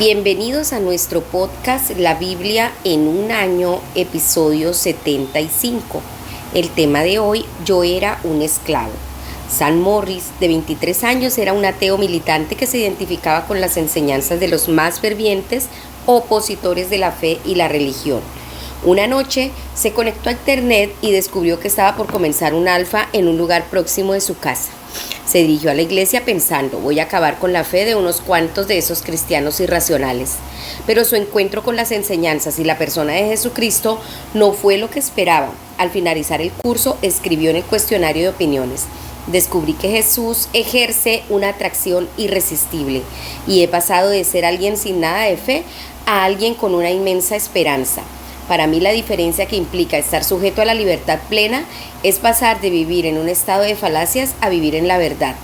Bienvenidos a nuestro podcast La Biblia en un año, episodio 75. El tema de hoy, yo era un esclavo. Sam Morris, de 23 años, era un ateo militante que se identificaba con las enseñanzas de los más fervientes opositores de la fe y la religión. Una noche se conectó a internet y descubrió que estaba por comenzar un alfa en un lugar próximo de su casa. Se dirigió a la iglesia pensando, voy a acabar con la fe de unos cuantos de esos cristianos irracionales. Pero su encuentro con las enseñanzas y la persona de Jesucristo no fue lo que esperaba. Al finalizar el curso, escribió en el cuestionario de opiniones: descubrí que Jesús ejerce una atracción irresistible y he pasado de ser alguien sin nada de fe a alguien con una inmensa esperanza. Para mí la diferencia que implica estar sujeto a la libertad plena es pasar de vivir en un estado de falacias a vivir en la verdad.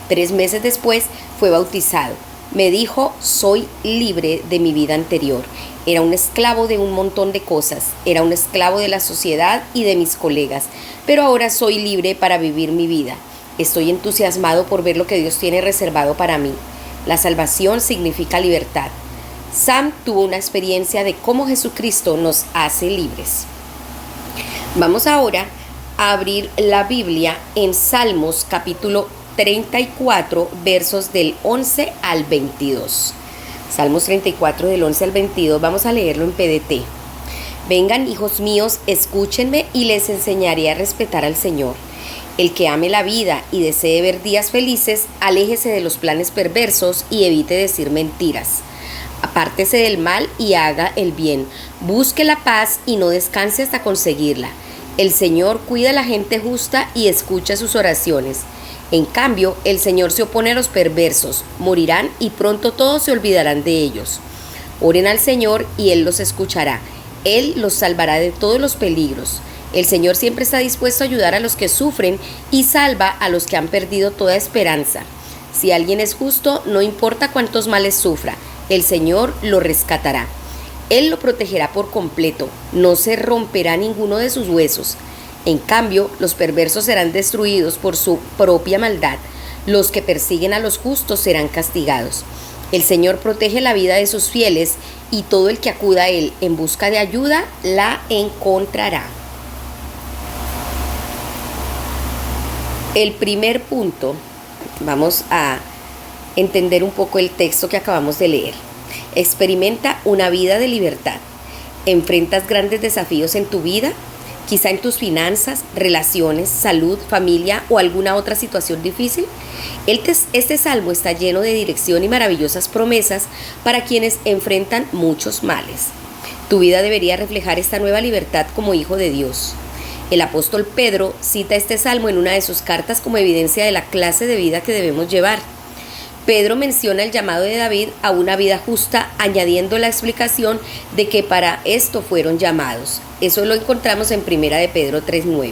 3 meses después fue bautizado. Me dijo, soy libre de mi vida anterior. Era un esclavo de un montón de cosas. Era un esclavo de la sociedad y de mis colegas. Pero ahora soy libre para vivir mi vida. Estoy entusiasmado por ver lo que Dios tiene reservado para mí. La salvación significa libertad. Sam tuvo una experiencia de cómo Jesucristo nos hace libres. Vamos ahora a abrir la Biblia en Salmos capítulo 34, versos del 11 al 22. Salmos 34 del 11 al 22, vamos a leerlo en PDT. Vengan, hijos míos, escúchenme y les enseñaré a respetar al Señor. El que ame la vida y desee ver días felices, aléjese de los planes perversos y evite decir mentiras. Apártese del mal y haga el bien. Busque la paz y no descanse hasta conseguirla. El Señor cuida a la gente justa y escucha sus oraciones. En cambio, el Señor se opone a los perversos. Morirán y pronto todos se olvidarán de ellos. Oren al Señor y Él los escuchará. Él los salvará de todos los peligros. El Señor siempre está dispuesto a ayudar a los que sufren y salva a los que han perdido toda esperanza. Si alguien es justo, no importa cuántos males sufra, el Señor lo rescatará. Él lo protegerá por completo, no se romperá ninguno de sus huesos. En cambio, los perversos serán destruidos por su propia maldad. Los que persiguen a los justos serán castigados. El Señor protege la vida de sus fieles y todo el que acuda a Él en busca de ayuda la encontrará. El primer punto, vamos a entender un poco el texto que acabamos de leer. Experimenta una vida de libertad. ¿Enfrentas grandes desafíos en tu vida? Quizá en tus finanzas, relaciones, salud, familia o alguna otra situación difícil. Este salmo está lleno de dirección y maravillosas promesas para quienes enfrentan muchos males. Tu vida debería reflejar esta nueva libertad como hijo de Dios. El apóstol Pedro cita este salmo en una de sus cartas como evidencia de la clase de vida que debemos llevar. Pedro menciona el llamado de David a una vida justa, añadiendo la explicación de que para esto fueron llamados. Eso lo encontramos en 1 de Pedro 3:9.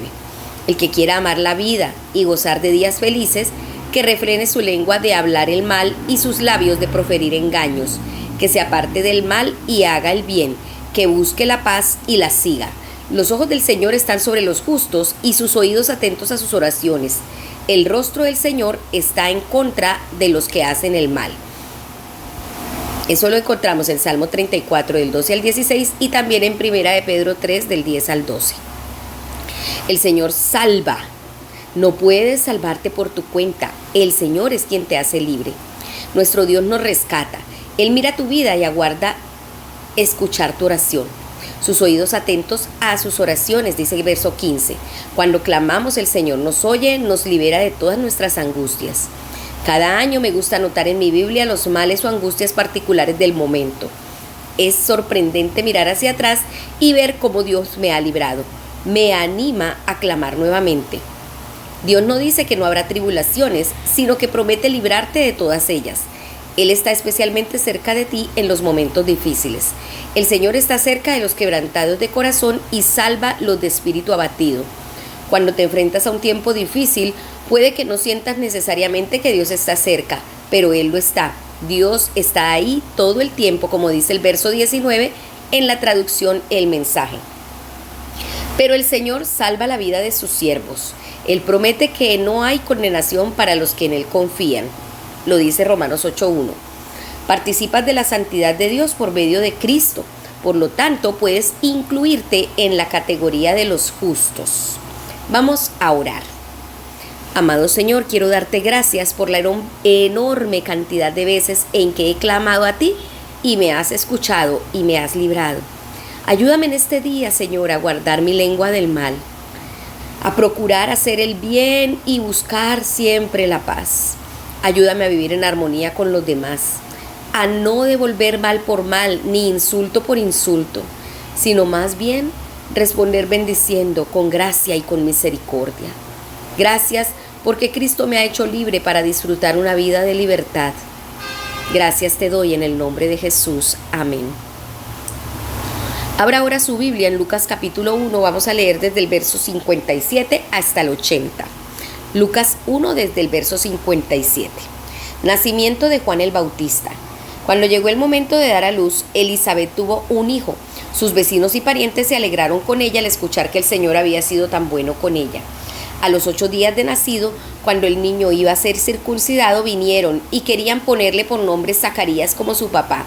El que quiera amar la vida y gozar de días felices, que refrene su lengua de hablar el mal y sus labios de proferir engaños, que se aparte del mal y haga el bien, que busque la paz y la siga. Los ojos del Señor están sobre los justos y sus oídos atentos a sus oraciones. El rostro del Señor está en contra de los que hacen el mal. Eso lo encontramos en Salmo 34 del 12 al 16 y también en 1 de Pedro 3 del 10 al 12. El Señor salva. No puedes salvarte por tu cuenta. El Señor es quien te hace libre. Nuestro Dios nos rescata. Él mira tu vida y aguarda escuchar tu oración. Sus oídos atentos a sus oraciones, dice el verso 15. Cuando clamamos, el Señor nos oye, nos libera de todas nuestras angustias. Cada año me gusta anotar en mi Biblia los males o angustias particulares del momento. Es sorprendente mirar hacia atrás y ver cómo Dios me ha librado. Me anima a clamar nuevamente. Dios no dice que no habrá tribulaciones, sino que promete librarte de todas ellas. Él está especialmente cerca de ti en los momentos difíciles. El Señor está cerca de los quebrantados de corazón y salva los de espíritu abatido. Cuando te enfrentas a un tiempo difícil, puede que no sientas necesariamente que Dios está cerca, pero Él lo está. Dios está ahí todo el tiempo, como dice el verso 19 en la traducción El Mensaje. Pero el Señor salva la vida de sus siervos. Él promete que no hay condenación para los que en Él confían. Lo dice Romanos 8:1. Participas de la santidad de Dios por medio de Cristo. Por lo tanto, puedes incluirte en la categoría de los justos. Vamos a orar. Amado Señor, quiero darte gracias por la enorme cantidad de veces en que he clamado a ti y me has escuchado y me has librado. Ayúdame en este día, Señor, a guardar mi lengua del mal, a procurar hacer el bien y buscar siempre la paz. Ayúdame a vivir en armonía con los demás, a no devolver mal por mal ni insulto por insulto, sino más bien responder bendiciendo con gracia y con misericordia. Gracias porque Cristo me ha hecho libre para disfrutar una vida de libertad. Gracias te doy en el nombre de Jesús. Amén. Abra ahora su Biblia en Lucas capítulo 1, vamos a leer desde el verso 57 hasta el 80. Lucas 1 desde el verso 57. Nacimiento de Juan el Bautista. Cuando llegó el momento de dar a luz, Elizabeth tuvo un hijo. Sus vecinos y parientes se alegraron con ella al escuchar que el Señor había sido tan bueno con ella. A los 8 días de nacido, cuando el niño iba a ser circuncidado, vinieron y querían ponerle por nombre Zacarías como su papá.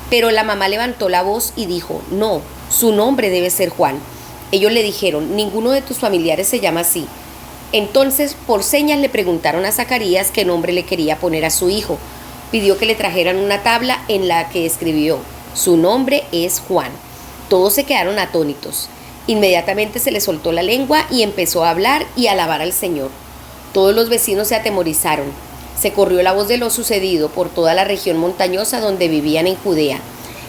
Pero la mamá levantó la voz y dijo: no, su nombre debe ser Juan. Ellos le dijeron: ninguno de tus familiares se llama así. Entonces, por señas le preguntaron a Zacarías qué nombre le quería poner a su hijo. Pidió que le trajeran una tabla en la que escribió: su nombre es Juan. Todos se quedaron atónitos. Inmediatamente se le soltó la lengua y empezó a hablar y a alabar al Señor. Todos los vecinos se atemorizaron. Se corrió la voz de lo sucedido por toda la región montañosa donde vivían en Judea.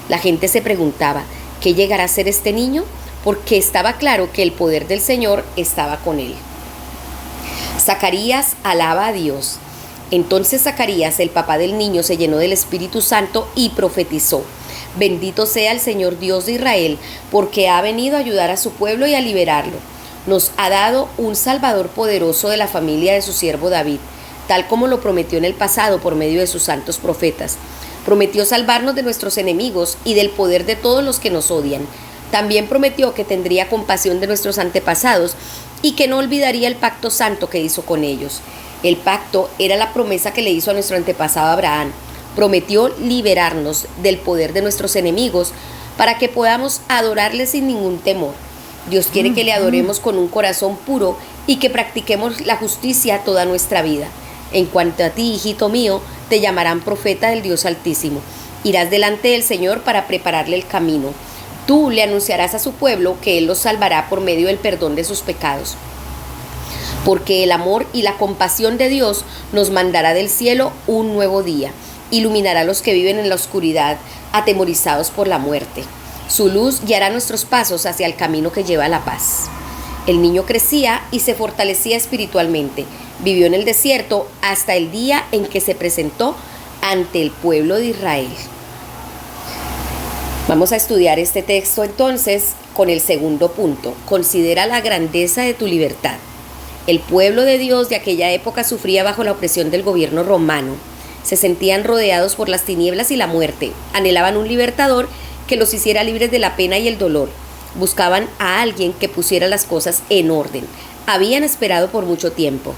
La gente se preguntaba: ¿qué llegará a ser este niño? Porque estaba claro que el poder del Señor estaba con él. Zacarías alaba a Dios. Entonces Zacarías, el papá del niño, se llenó del Espíritu Santo y profetizó: bendito sea el Señor Dios de Israel, porque ha venido a ayudar a su pueblo y a liberarlo. Nos ha dado un Salvador poderoso de la familia de su siervo David, tal como lo prometió en el pasado por medio de sus santos profetas. Prometió salvarnos de nuestros enemigos y del poder de todos los que nos odian. También prometió que tendría compasión de nuestros antepasados y que no olvidaría el pacto santo que hizo con ellos. El pacto era la promesa que le hizo a nuestro antepasado Abraham. Prometió liberarnos del poder de nuestros enemigos para que podamos adorarle sin ningún temor. Dios quiere que le adoremos con un corazón puro y que practiquemos la justicia toda nuestra vida. En cuanto a ti, hijito mío, te llamarán profeta del Dios Altísimo. Irás delante del Señor para prepararle el camino. Tú le anunciarás a su pueblo que Él los salvará por medio del perdón de sus pecados. Porque el amor y la compasión de Dios nos mandará del cielo un nuevo día. Iluminará a los que viven en la oscuridad, atemorizados por la muerte. Su luz guiará nuestros pasos hacia el camino que lleva a la paz. El niño crecía y se fortalecía espiritualmente. Vivió en el desierto hasta el día en que se presentó ante el pueblo de Israel. Vamos a estudiar este texto entonces con el segundo punto. Considera la grandeza de tu libertad. El pueblo de Dios de aquella época sufría bajo la opresión del gobierno romano. Se sentían rodeados por las tinieblas y la muerte. Anhelaban un libertador que los hiciera libres de la pena y el dolor. Buscaban a alguien que pusiera las cosas en orden. Habían esperado por mucho tiempo.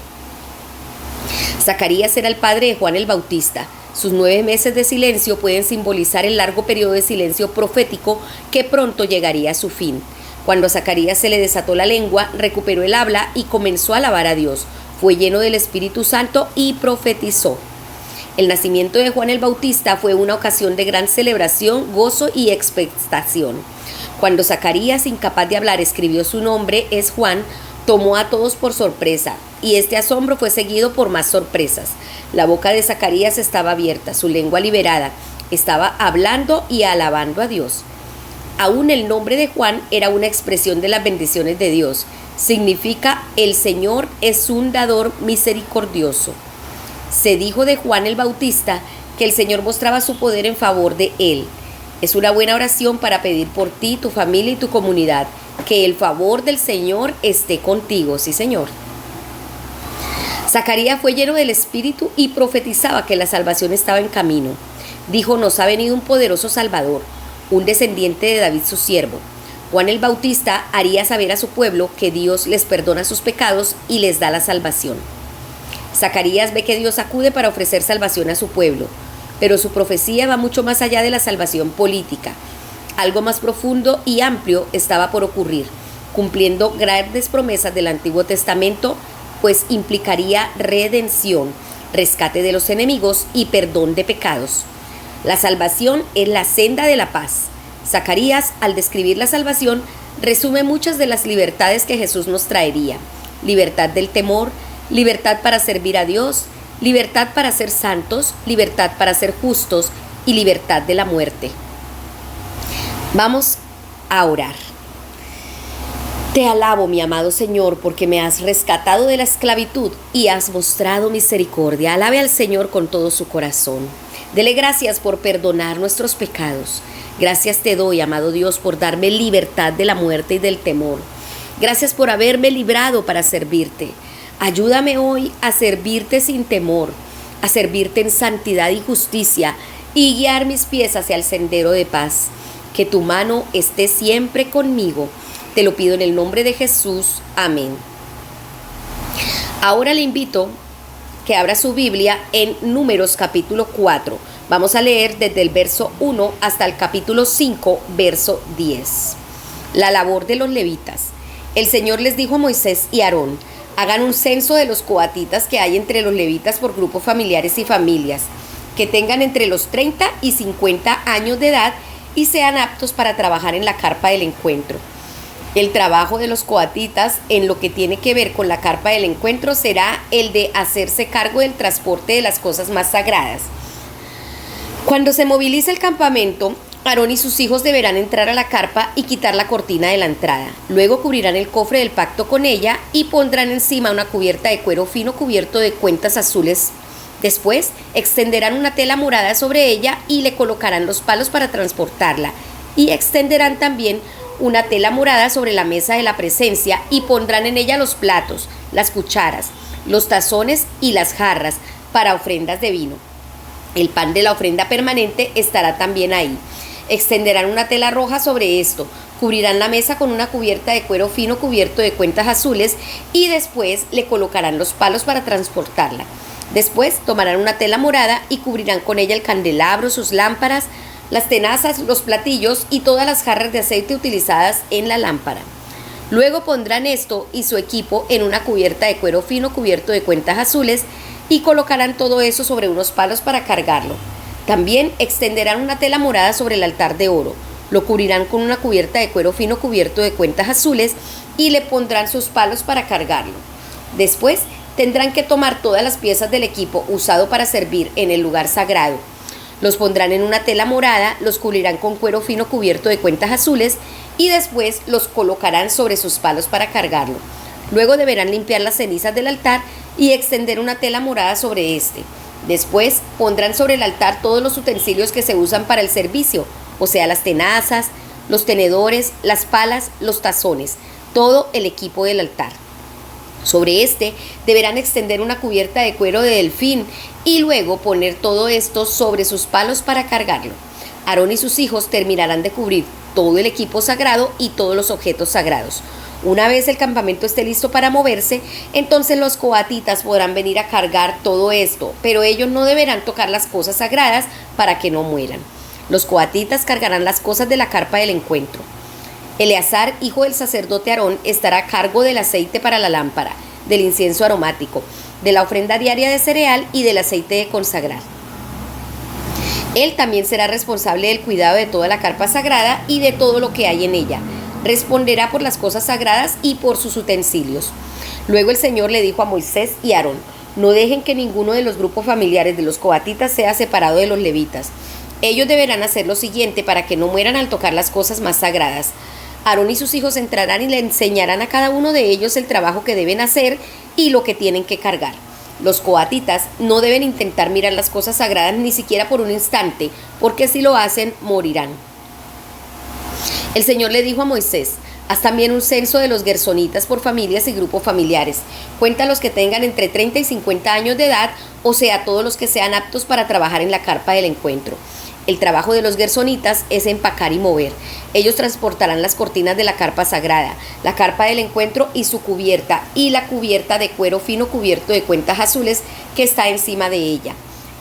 Zacarías era el padre de Juan el Bautista. Sus 9 meses de silencio pueden simbolizar el largo periodo de silencio profético que pronto llegaría a su fin. Cuando a Zacarías se le desató la lengua, recuperó el habla y comenzó a alabar a Dios. Fue lleno del Espíritu Santo y profetizó. El nacimiento de Juan el Bautista fue una ocasión de gran celebración, gozo y expectación. Cuando Zacarías, incapaz de hablar, escribió su nombre, es Juan, tomó a todos por sorpresa, y este asombro fue seguido por más sorpresas. La boca de Zacarías estaba abierta, su lengua liberada, estaba hablando y alabando a Dios. Aún el nombre de Juan era una expresión de las bendiciones de Dios. Significa: el Señor es un dador misericordioso. Se dijo de Juan el Bautista que el Señor mostraba su poder en favor de él. Es una buena oración para pedir por ti, tu familia y tu comunidad. Que el favor del Señor esté contigo, sí, Señor. Zacarías fue lleno del Espíritu y profetizaba que la salvación estaba en camino. Dijo: nos ha venido un poderoso Salvador, un descendiente de David su siervo. Juan el Bautista haría saber a su pueblo que Dios les perdona sus pecados y les da la salvación. Zacarías ve que Dios acude para ofrecer salvación a su pueblo. pero su profecía va mucho más allá de la salvación política. Algo más profundo y amplio estaba por ocurrir, cumpliendo grandes promesas del Antiguo Testamento, pues implicaría redención, rescate de los enemigos y perdón de pecados. La salvación es la senda de la paz. Zacarías, al describir la salvación, resume muchas de las libertades que Jesús nos traería: libertad del temor, libertad para servir a Dios, libertad para ser santos, libertad para ser justos y libertad de la muerte. Vamos a orar. Te alabo, mi amado Señor, porque me has rescatado de la esclavitud y has mostrado misericordia. Alabe al Señor con todo su corazón. Dele gracias por perdonar nuestros pecados. Gracias te doy, amado Dios, por darme libertad de la muerte y del temor. Gracias por haberme librado para servirte. Ayúdame hoy a servirte sin temor, a servirte en santidad y justicia y guiar mis pies hacia el sendero de paz. Que tu mano esté siempre conmigo. Te lo pido en el nombre de Jesús. Amén. Ahora le invito que abra su Biblia en Números capítulo 4. Vamos a leer desde el verso 1 hasta el capítulo 5, verso 10. La labor de los levitas. El Señor les dijo a Moisés y Aarón: hagan un censo de los coatitas que hay entre los levitas por grupos familiares y familias, que tengan entre los 30 y 50 años de edad y sean aptos para trabajar en la carpa del encuentro. El trabajo de los coatitas en lo que tiene que ver con la carpa del encuentro será el de hacerse cargo del transporte de las cosas más sagradas. Cuando se movilice el campamento, Aarón y sus hijos deberán entrar a la carpa y quitar la cortina de la entrada. Luego cubrirán el cofre del pacto con ella y pondrán encima una cubierta de cuero fino cubierto de cuentas azules. Después extenderán una tela morada sobre ella y le colocarán los palos para transportarla. Y extenderán también una tela morada sobre la mesa de la presencia y pondrán en ella los platos, las cucharas, los tazones y las jarras para ofrendas de vino. El pan de la ofrenda permanente estará también ahí. Extenderán una tela roja sobre esto, cubrirán la mesa con una cubierta de cuero fino cubierto de cuentas azules y después le colocarán los palos para transportarla. Después tomarán una tela morada y cubrirán con ella el candelabro, sus lámparas, las tenazas, los platillos y todas las jarras de aceite utilizadas en la lámpara. Luego pondrán esto y su equipo en una cubierta de cuero fino cubierto de cuentas azules y colocarán todo eso sobre unos palos para cargarlo. También extenderán una tela morada sobre el altar de oro, lo cubrirán con una cubierta de cuero fino cubierto de cuentas azules y le pondrán sus palos para cargarlo. Después tendrán que tomar todas las piezas del equipo usado para servir en el lugar sagrado. Los pondrán en una tela morada, los cubrirán con cuero fino cubierto de cuentas azules y después los colocarán sobre sus palos para cargarlo. Luego deberán limpiar las cenizas del altar y extender una tela morada sobre este. Después pondrán sobre el altar todos los utensilios que se usan para el servicio, o sea, las tenazas, los tenedores, las palas, los tazones, todo el equipo del altar. Sobre este deberán extender una cubierta de cuero de delfín y luego poner todo esto sobre sus palos para cargarlo. Aarón y sus hijos terminarán de cubrir todo el equipo sagrado y todos los objetos sagrados. Una vez el campamento esté listo para moverse, entonces los coatitas podrán venir a cargar todo esto, pero ellos no deberán tocar las cosas sagradas para que no mueran. Los coatitas cargarán las cosas de la carpa del encuentro. Eleazar, hijo del sacerdote Aarón, estará a cargo del aceite para la lámpara, del incienso aromático, de la ofrenda diaria de cereal y del aceite de consagrar. Él también será responsable del cuidado de toda la carpa sagrada y de todo lo que hay en ella. Responderá por las cosas sagradas y por sus utensilios. Luego el Señor le dijo a Moisés y a Aarón: no dejen que ninguno de los grupos familiares de los coatitas sea separado de los levitas. Ellos deberán hacer lo siguiente para que no mueran al tocar las cosas más sagradas. Aarón y sus hijos entrarán y le enseñarán a cada uno de ellos el trabajo que deben hacer y lo que tienen que cargar. Los coatitas no deben intentar mirar las cosas sagradas ni siquiera por un instante, porque si lo hacen, morirán. El Señor le dijo a Moisés: haz también un censo de los gersonitas por familias y grupos familiares. Cuenta los que tengan entre 30 y 50 años de edad, o sea, todos los que sean aptos para trabajar en la carpa del encuentro. El trabajo de los gersonitas es empacar y mover. Ellos transportarán las cortinas de la carpa sagrada, la carpa del encuentro y su cubierta, y la cubierta de cuero fino cubierto de cuentas azules que está encima de ella.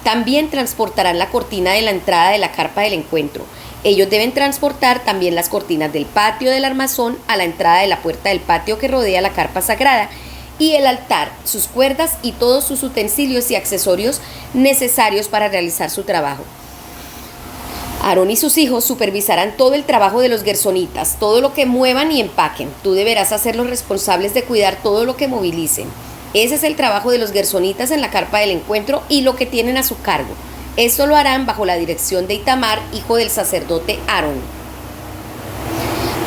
También transportarán la cortina de la entrada de la carpa del encuentro. Ellos deben transportar también las cortinas del patio del armazón a la entrada de la puerta del patio que rodea la carpa sagrada, y el altar, sus cuerdas y todos sus utensilios y accesorios necesarios para realizar su trabajo. Aarón y sus hijos supervisarán todo el trabajo de los gersonitas, todo lo que muevan y empaquen. Tú deberás hacerlos responsables de cuidar todo lo que movilicen. Ese es el trabajo de los gersonitas en la carpa del encuentro y lo que tienen a su cargo. Esto lo harán bajo la dirección de Itamar, hijo del sacerdote Aarón.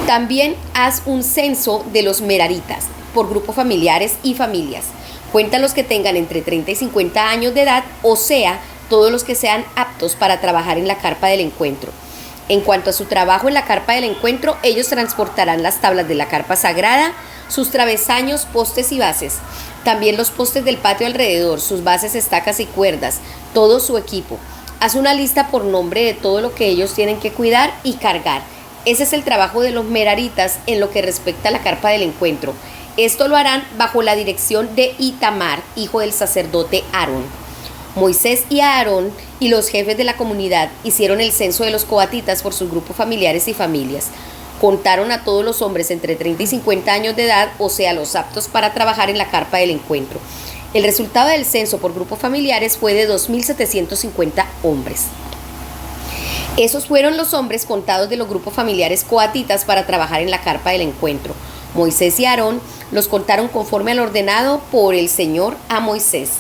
También haz un censo de los meraritas por grupos familiares y familias. Cuenta los que tengan entre 30 y 50 años de edad, o sea, todos los que sean aptos para trabajar en la carpa del encuentro. En cuanto a su trabajo en la carpa del encuentro, ellos transportarán las tablas de la carpa sagrada, sus travesaños, postes y bases. También los postes del patio alrededor, sus bases, estacas y cuerdas, todo su equipo. Haz una lista por nombre de todo lo que ellos tienen que cuidar y cargar. Ese es el trabajo de los meraritas en lo que respecta a la carpa del encuentro. Esto lo harán bajo la dirección de Itamar, hijo del sacerdote Aarón. Moisés y Aarón y los jefes de la comunidad hicieron el censo de los coatitas por sus grupos familiares y familias. Contaron a todos los hombres entre 30 y 50 años de edad, o sea, los aptos para trabajar en la carpa del encuentro. El resultado del censo por grupos familiares fue de 2.750 hombres. Esos fueron los hombres contados de los grupos familiares coatitas para trabajar en la carpa del encuentro. Moisés y Aarón los contaron conforme al ordenado por el Señor a Moisés.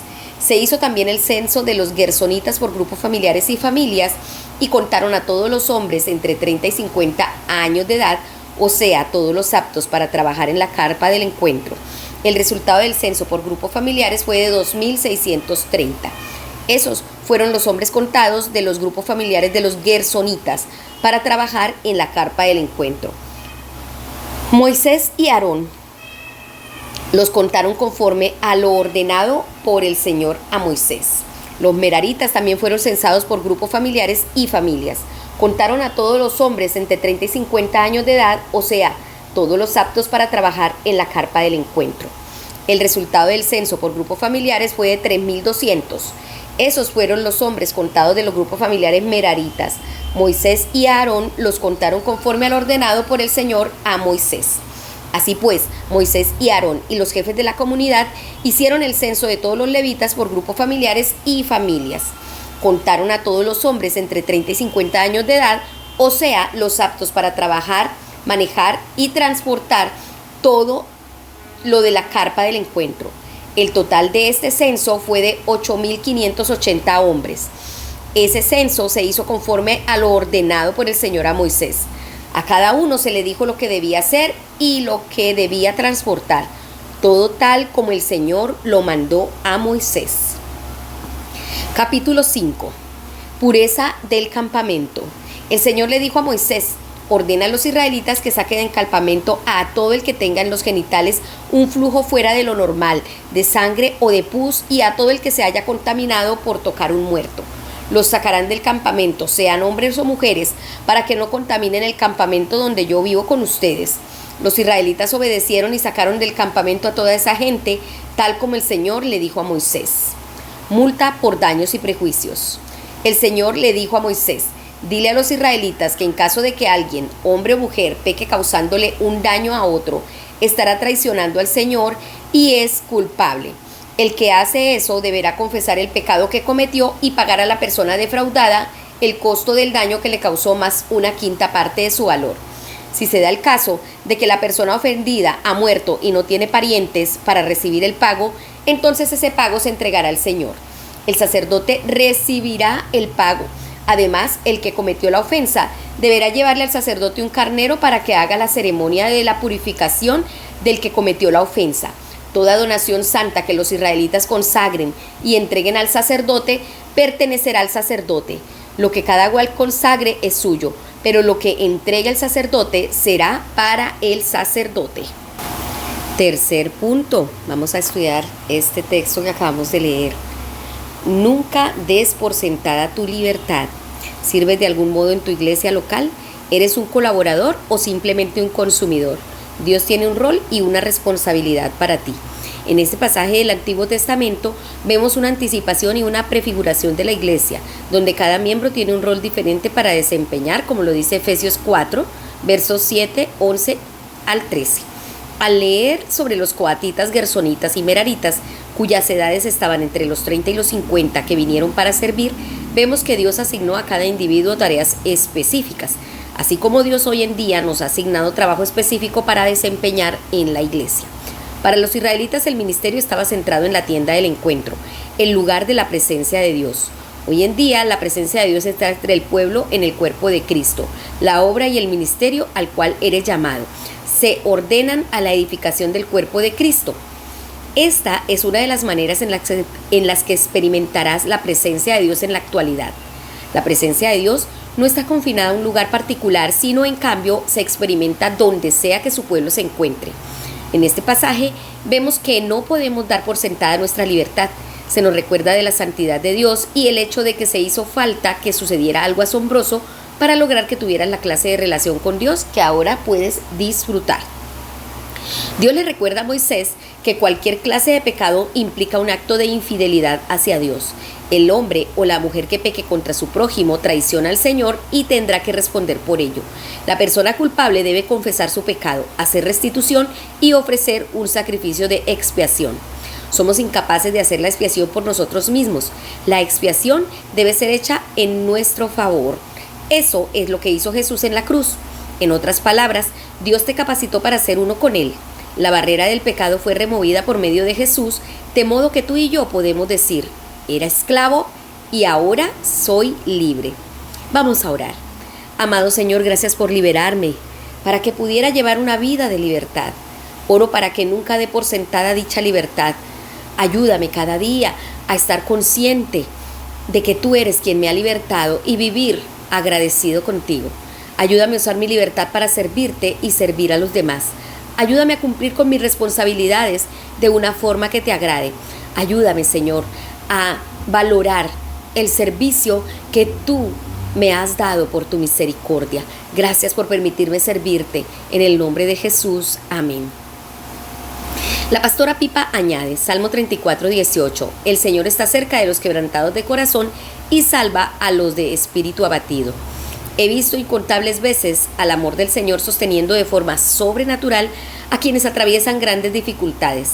Se hizo también el censo de los gersonitas por grupos familiares y familias y contaron a todos los hombres entre 30 y 50 años de edad, o sea, todos los aptos para trabajar en la carpa del encuentro. El resultado del censo por grupos familiares fue de 2.630. Esos fueron los hombres contados de los grupos familiares de los gersonitas para trabajar en la carpa del encuentro. Moisés y Aarón los contaron conforme a lo ordenado por el Señor a Moisés. Los meraritas también fueron censados por grupos familiares y familias. Contaron a todos los hombres entre 30 y 50 años de edad, o sea, todos los aptos para trabajar en la carpa del encuentro. El resultado del censo por grupos familiares fue de 3.200. Esos fueron los hombres contados de los grupos familiares meraritas. Moisés y Aarón los contaron conforme al ordenado por el Señor a Moisés. Así pues, Moisés y Aarón y los jefes de la comunidad hicieron el censo de todos los levitas por grupos familiares y familias. Contaron a todos los hombres entre 30 y 50 años de edad, o sea, los aptos para trabajar, manejar y transportar todo lo de la carpa del encuentro. El total de este censo fue de 8.580 hombres. Ese censo se hizo conforme a lo ordenado por el Señor a Moisés. A cada uno se le dijo lo que debía hacer y lo que debía transportar, todo tal como el Señor lo mandó a Moisés. Capítulo 5. Pureza del campamento. El Señor le dijo a Moisés: ordena a los israelitas que saquen del campamento a todo el que tenga en los genitales un flujo fuera de lo normal, de sangre o de pus, y a todo el que se haya contaminado por tocar un muerto. Los sacarán del campamento, sean hombres o mujeres, para que no contaminen el campamento donde yo vivo con ustedes. Los israelitas obedecieron y sacaron del campamento a toda esa gente, tal como el Señor le dijo a Moisés. Multa por daños y prejuicios. El Señor le dijo a Moisés: dile a los israelitas que en caso de que alguien, hombre o mujer, peque causándole un daño a otro, estará traicionando al Señor y es culpable. El que hace eso deberá confesar el pecado que cometió y pagar a la persona defraudada el costo del daño que le causó más una quinta parte de su valor. Si se da el caso de que la persona ofendida ha muerto y no tiene parientes para recibir el pago, entonces ese pago se entregará al Señor. El sacerdote recibirá el pago. Además, el que cometió la ofensa deberá llevarle al sacerdote un carnero para que haga la ceremonia de la purificación del que cometió la ofensa. Toda donación santa que los israelitas consagren y entreguen al sacerdote pertenecerá al sacerdote. Lo que cada cual consagre es suyo, pero lo que entregue el sacerdote será para el sacerdote. Tercer punto. Vamos a estudiar este texto que acabamos de leer. Nunca des por sentada tu libertad. ¿Sirves de algún modo en tu iglesia local? ¿Eres un colaborador o simplemente un consumidor? Dios tiene un rol y una responsabilidad para ti. En este pasaje del Antiguo Testamento vemos una anticipación y una prefiguración de la iglesia, donde cada miembro tiene un rol diferente para desempeñar, como lo dice Efesios 4, versos 7, 11 al 13. Al leer sobre los coatitas, gersonitas y meraritas, cuyas edades estaban entre los 30 y los 50 que vinieron para servir, vemos que Dios asignó a cada individuo tareas específicas, así como Dios hoy en día nos ha asignado trabajo específico para desempeñar en la iglesia. Para los israelitas el ministerio estaba centrado en la tienda del encuentro, el lugar de la presencia de Dios. Hoy en día la presencia de Dios está entre el pueblo en el cuerpo de Cristo. La obra y el ministerio al cual eres llamado se ordenan a la edificación del cuerpo de Cristo. Esta es una de las maneras en las que experimentarás la presencia de Dios en la actualidad. La presencia de Dios no está confinada a un lugar particular, sino en cambio se experimenta donde sea que su pueblo se encuentre. En este pasaje vemos que no podemos dar por sentada nuestra libertad. Se nos recuerda de la santidad de Dios y el hecho de que se hizo falta que sucediera algo asombroso para lograr que tuvieras la clase de relación con Dios que ahora puedes disfrutar. Dios le recuerda a Moisés que cualquier clase de pecado implica un acto de infidelidad hacia Dios. El hombre o la mujer que peque contra su prójimo traiciona al Señor y tendrá que responder por ello. La persona culpable debe confesar su pecado, hacer restitución y ofrecer un sacrificio de expiación. Somos incapaces de hacer la expiación por nosotros mismos. La expiación debe ser hecha en nuestro favor. Eso es lo que hizo Jesús en la cruz. En otras palabras, Dios te capacitó para ser uno con Él. La barrera del pecado fue removida por medio de Jesús, de modo que tú y yo podemos decir: era esclavo y ahora soy libre. Vamos a orar. Amado Señor, gracias por liberarme, para que pudiera llevar una vida de libertad. Oro para que nunca dé por sentada dicha libertad. Ayúdame cada día a estar consciente de que tú eres quien me ha libertado y vivir agradecido contigo. Ayúdame a usar mi libertad para servirte y servir a los demás. Ayúdame a cumplir con mis responsabilidades de una forma que te agrade. Ayúdame, Señor, a valorar el servicio que tú me has dado por tu misericordia. Gracias por permitirme servirte. En el nombre de Jesús. Amén. La pastora Pipa añade, Salmo 34, 18, el Señor está cerca de los quebrantados de corazón y salva a los de espíritu abatido. He visto incontables veces al amor del Señor sosteniendo de forma sobrenatural a quienes atraviesan grandes dificultades.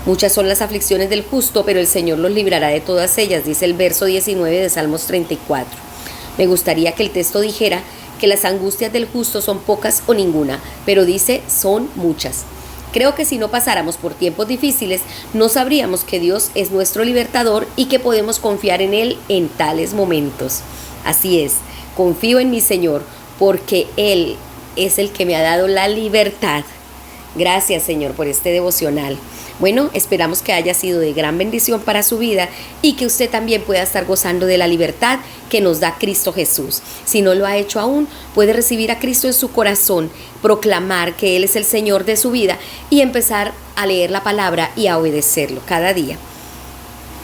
Muchas son las aflicciones del justo, pero el Señor los librará de todas ellas, dice el verso 19 de Salmos 34. Me gustaría que el texto dijera que las angustias del justo son pocas o ninguna, pero dice son muchas. Creo que si no pasáramos por tiempos difíciles, no sabríamos que Dios es nuestro libertador y que podemos confiar en Él en tales momentos. Así es, confío en mi Señor porque Él es el que me ha dado la libertad. Gracias, Señor, por este devocional. Bueno, esperamos que haya sido de gran bendición para su vida y que usted también pueda estar gozando de la libertad que nos da Cristo Jesús. Si no lo ha hecho aún, puede recibir a Cristo en su corazón, proclamar que Él es el Señor de su vida y empezar a leer la palabra y a obedecerlo cada día.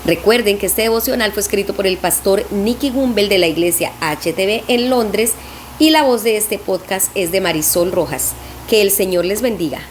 Recuerden que este devocional fue escrito por el pastor Nicky Gumbel de la iglesia HTB en Londres y la voz de este podcast es de Marisol Rojas. Que el Señor les bendiga.